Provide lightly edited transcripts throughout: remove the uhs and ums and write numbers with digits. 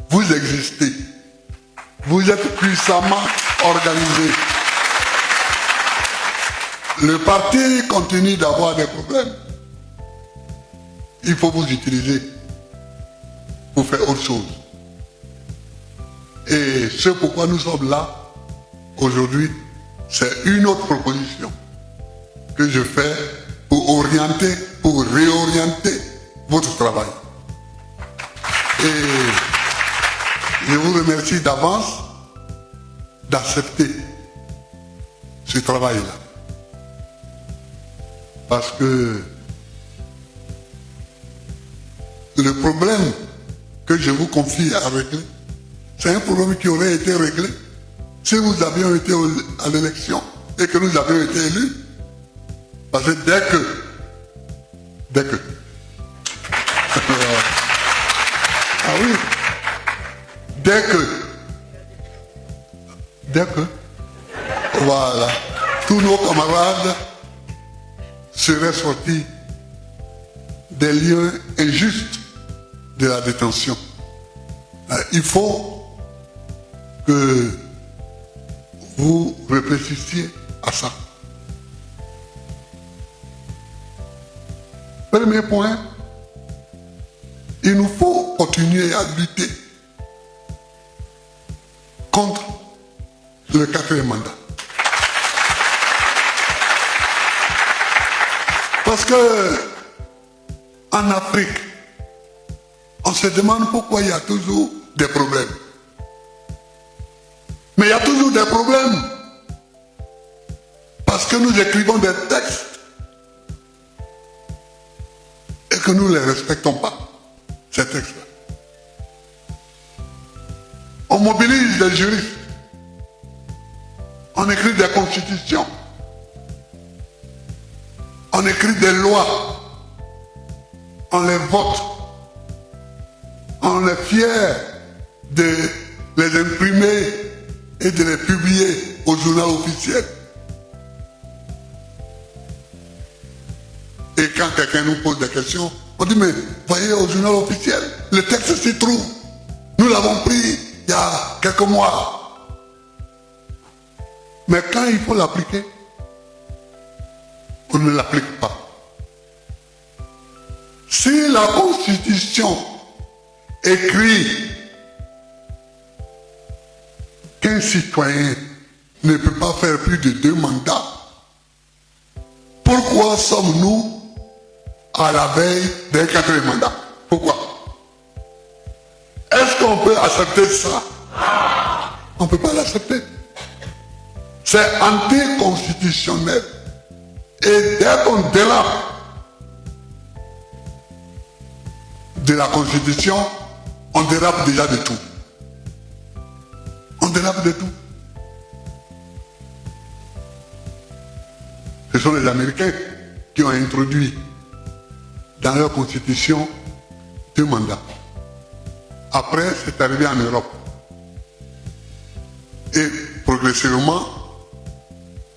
vous existez. Vous êtes puissamment organisés. Le parti continue d'avoir des problèmes. Il faut vous utiliser pour faire autre chose. Et ce pourquoi nous sommes là aujourd'hui, c'est une autre proposition que je fais pour orienter, pour réorienter votre travail. Et je vous remercie d'avance d'accepter ce travail-là. Parce que le problème que je vous confie à régler, c'est un problème qui aurait été réglé si nous avions été à l'élection et que nous avions été élus. Parce que dès que ah oui, dès que voilà, tous nos camarades seraient sortis des lieux injustes de la détention. Il faut que vous réfléchissiez à ça. Premier point, il nous faut continuer à lutter contre le 4e mandat. Parce que en Afrique, on se demande pourquoi il y a toujours des problèmes. Mais il y a toujours des problèmes. Parce que nous écrivons des textes et que nous ne les respectons pas, ces textes-là. On mobilise des juristes. On écrit des constitutions. On écrit des lois. On les vote. On est fier de les imprimer et de les publier au journal officiel. Et quand quelqu'un nous pose des questions, on dit, mais voyez au journal officiel, le texte s'y trouve. Nous l'avons pris il y a quelques mois. Mais quand il faut l'appliquer, on ne l'applique pas. Si la Constitution écrit qu'un citoyen ne peut pas faire plus de 2 mandats, pourquoi sommes-nous à la veille d'un 4e mandat? Pourquoi? Est-ce qu'on peut accepter ça? On ne peut pas l'accepter. C'est anticonstitutionnel. Et dès qu'on dérape de la Constitution, on dérape déjà de tout. On dérape de tout. Ce sont les Américains qui ont introduit dans leur constitution 2 mandats. Après, c'est arrivé en Europe. Et progressivement,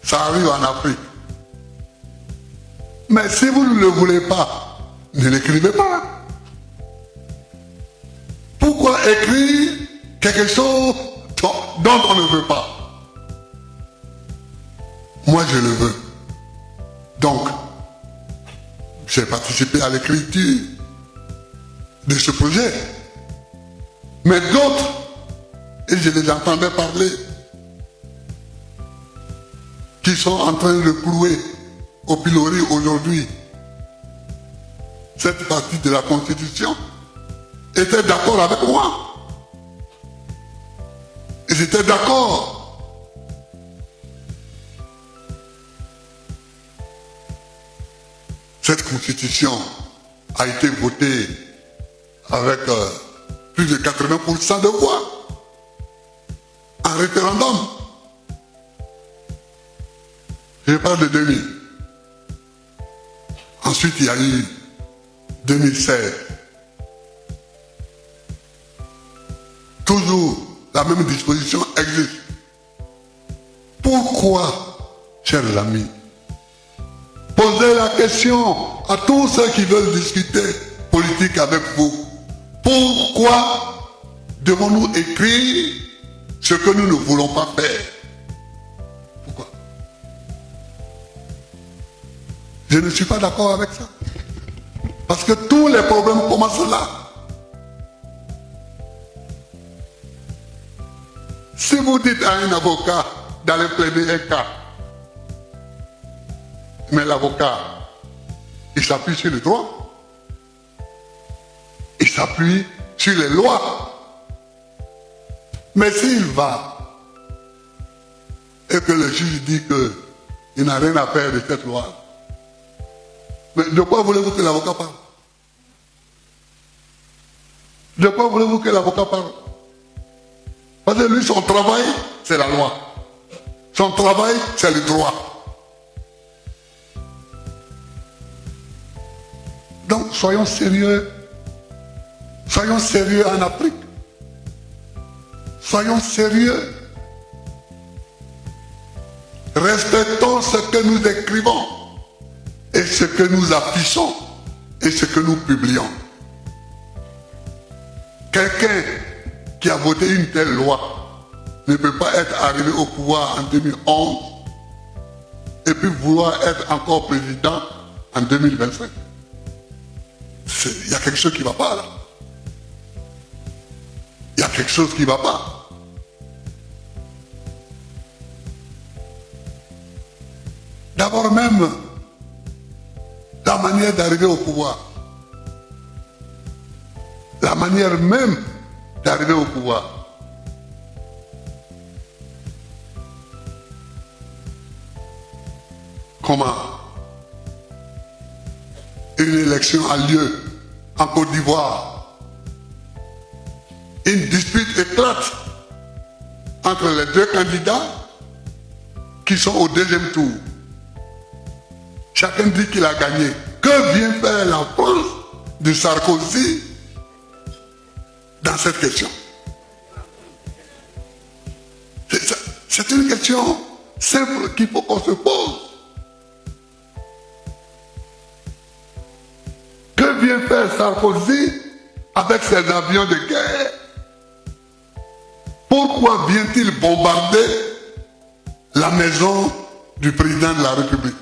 ça arrive en Afrique. Mais si vous ne le voulez pas, ne l'écrivez pas. Pourquoi écrire quelque chose dont on ne veut pas? Moi, je le veux. Donc, j'ai participé à l'écriture de ce projet. Mais d'autres, et je les entendais parler, qui sont en train de clouer au pilori aujourd'hui cette partie de la Constitution, étaient d'accord avec moi. Ils étaient d'accord. Cette Constitution a été votée avec plus de 80% de voix en référendum. Je parle de 2000. Ensuite, il y a eu 2016. Toujours la même disposition existe. Pourquoi, chers amis, posez la question à tous ceux qui veulent discuter politique avec vous. Pourquoi devons-nous écrire ce que nous ne voulons pas faire? Pourquoi? Je ne suis pas d'accord avec ça. Parce que tous les problèmes commencent là. Si vous dites à un avocat d'aller plaider un cas, mais l'avocat, il s'appuie sur le droit, il s'appuie sur les lois. Mais s'il va et que le juge dit qu'il n'a rien à faire de cette loi, mais de quoi voulez-vous que l'avocat parle? De quoi voulez-vous que l'avocat parle? Parce que lui, son travail, c'est la loi. Son travail, c'est le droit. Donc, soyons sérieux. Soyons sérieux en Afrique. Soyons sérieux. Respectons ce que nous écrivons et ce que nous affichons et ce que nous publions. Quelqu'un qui a voté une telle loi ne peut pas être arrivé au pouvoir en 2011 et puis vouloir être encore président en 2025. Il y a quelque chose qui ne va pas là. Il y a quelque chose qui ne va pas. D'abord même, la manière d'arriver au pouvoir. La manière même d'arriver au pouvoir. Comment une élection a lieu en Côte d'Ivoire. Une dispute éclate entre les deux candidats qui sont au deuxième tour. Chacun dit qu'il a gagné. Que vient faire la France de Sarkozy dans cette question? C'est une question simple qu'il faut qu'on se pose. Que vient faire Sarkozy avec ses avions de guerre? Pourquoi vient-il bombarder la maison du président de la République?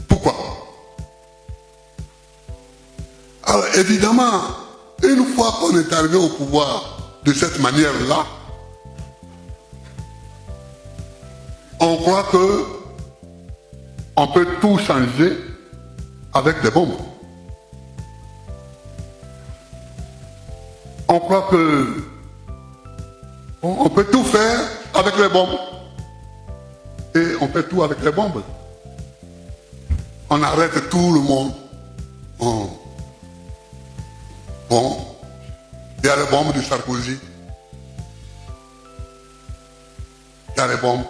Pourquoi? Alors évidemment, une fois qu'on est arrivé au pouvoir de cette manière-là, on croit que on peut tout changer avec des bombes. On croit que on peut tout faire avec les bombes. Et on fait tout avec les bombes. On arrête tout le monde. Bon, il y a les bombes de Sarkozy. Il y a les bombes.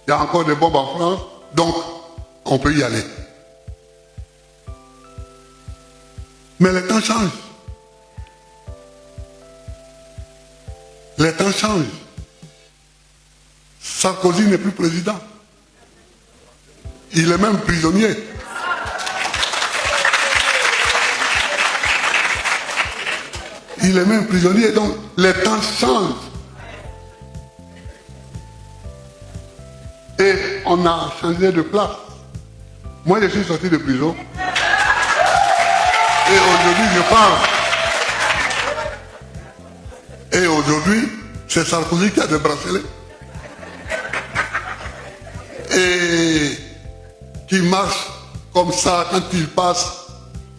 Il y a encore des bombes en France. Donc, on peut y aller. Mais les temps changent. Les temps changent. Sarkozy n'est plus président. Il est même prisonnier. Il est même prisonnier, donc les temps changent. Et on a changé de place. Moi, je suis sorti de prison. Et aujourd'hui, je parle. Et aujourd'hui, c'est Sarkozy qui a des bracelets. Et qui marche comme ça quand il passe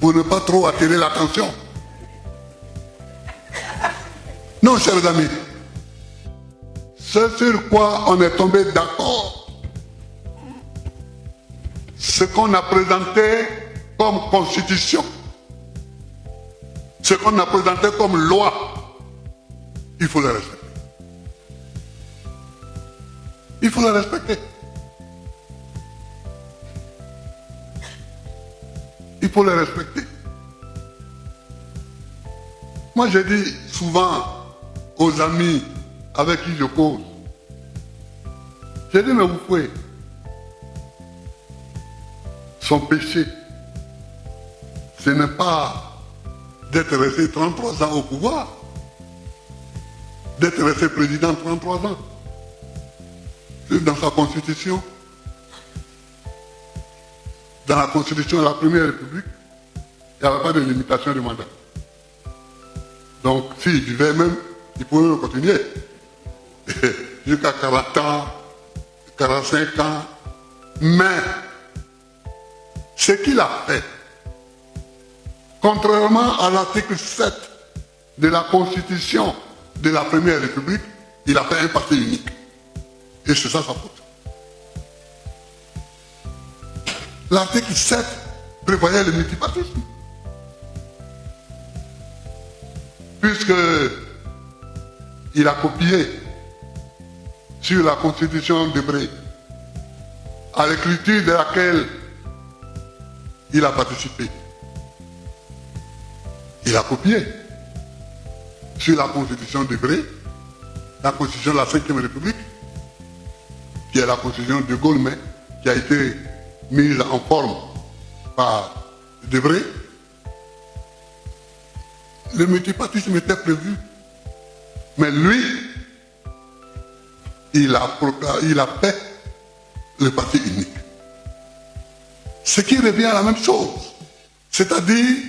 pour ne pas trop attirer l'attention. Non, chers amis, ce sur quoi on est tombé d'accord, ce qu'on a présenté comme constitution, ce qu'on a présenté comme loi, il faut le respecter. Il faut le respecter. Il faut le respecter. Moi, je dis souvent aux amis avec qui je cause, je dis, mais vous pouvez. Son péché, ce n'est pas d'être resté 33 ans au pouvoir. d'être resté président 33 ans. Dans sa constitution. Dans la constitution de la Première République, il n'y avait pas de limitation du mandat. Donc, s'il vivait même, il pouvait même continuer. Jusqu'à 40 ans, 45 ans. Mais, ce qu'il a fait, contrairement à l'article 7 de la Constitution de la Première République, il a fait un parti unique. Et c'est ça sa faute. L'article 7 prévoyait le multipartisme. Puisqu'il a copié sur la Constitution d'Hébreu, à l'écriture de laquelle il a participé. Il a copié sur la Constitution d'Hébreu, la Constitution de la Cinquième République, qui est la Constitution de Gaulle, mais qui a été mise en forme par Debré. Le multipartisme était prévu. Mais lui, il a fait le parti unique. Ce qui revient à la même chose. C'est-à-dire